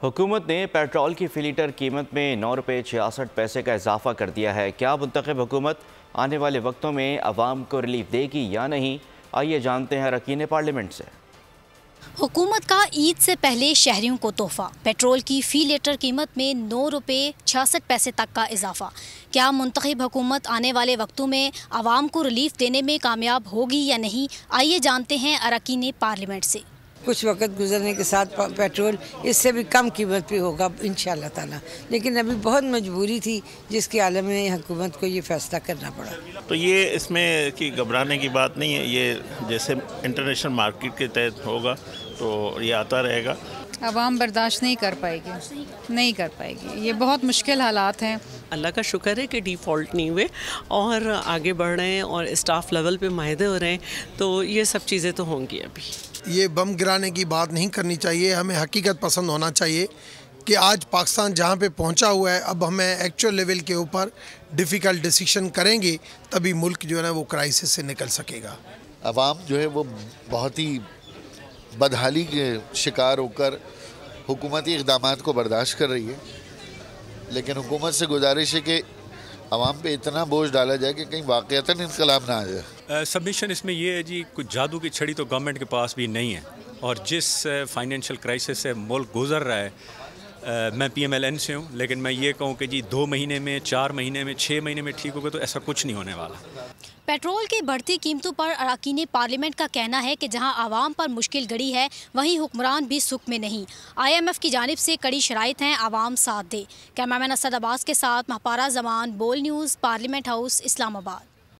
हुकूमत ने पेट्रोल की फ़ी लीटर कीमत में 9 रुपये 66 पैसे का इजाफा कर दिया है। क्या मुंतखब हुकूमत आने वाले वक्तों में अवाम को रिलीफ देगी या नहीं, आइए जानते हैं अरकान पार्लियामेंट से। हुकूमत का ईद से पहले शहरियों को तोहफा, पेट्रोल की फ़ी लीटर कीमत में 9 रुपये 66 पैसे तक का इजाफा। क्या मुंतखब हुकूमत आने वाले वक्तों में आवाम को रिलीफ देने में कामयाब होगी या नहीं, आइए जानते हैं अरकान पार्लियामेंट से। कुछ वक्त गुजरने के साथ पेट्रोल इससे भी कम कीमत पे होगा इंशाल्लाह ताला, लेकिन अभी बहुत मजबूरी थी जिसके आलम में हुकूमत को ये फैसला करना पड़ा। तो ये इसमें कि घबराने की बात नहीं है, ये जैसे इंटरनेशनल मार्केट के तहत होगा तो ये आता रहेगा। आवाम बर्दाश्त नहीं कर पाएगी, ये बहुत मुश्किल हालात हैं। अल्लाह का शुक्र है कि डिफ़ॉल्ट नहीं हुए और आगे बढ़ रहे हैं और स्टाफ लेवल पे माहिदे हो रहे हैं, तो ये सब चीज़ें तो होंगी। अभी ये बम गिराने की बात नहीं करनी चाहिए, हमें हकीकत पसंद होना चाहिए कि आज पाकिस्तान जहाँ पे पहुँचा हुआ है, अब हमें एक्चुअल लेवल के ऊपर डिफ़िकल्ट डिसीजन करेंगे तभी मुल्क जो है ना वो क्राइसिस से निकल सकेगा। अवाम जो है वो बहुत ही बदहाली के शिकार होकर हुकूमती इक़दामात को बर्दाश्त कर रही है, लेकिन हुकूमत से गुजारिश है कि आवाम पे इतना बोझ डाला जाए कि कहीं वाक़ईतन इनक़लाब ना आ जाए। सबमिशन इसमें ये है जी, कुछ जादू की छड़ी तो गवर्नमेंट के पास भी नहीं है, और जिस फाइनेंशियल क्राइसिस से मुल्क गुजर रहा है, मैं PMLN से हूँ, लेकिन मैं ये कहूँ कि जी 2 महीने में, 4 महीने में, 6 महीने में ठीक होगा तो ऐसा कुछ नहीं होने वाला। पेट्रोल की बढ़ती कीमतों पर अरकान पार्लियामेंट का कहना है कि जहां आवाम पर मुश्किल गड़ी है, वहीं हुक्मरान भी सुख में नहीं। IMF की जानिब से कड़ी शराइत हैं, आवाम साथ दे। कैमरामैन असद अब्बास के साथ महपारा जमान, बोल न्यूज़, पार्लियामेंट हाउस, इस्लामाबाद।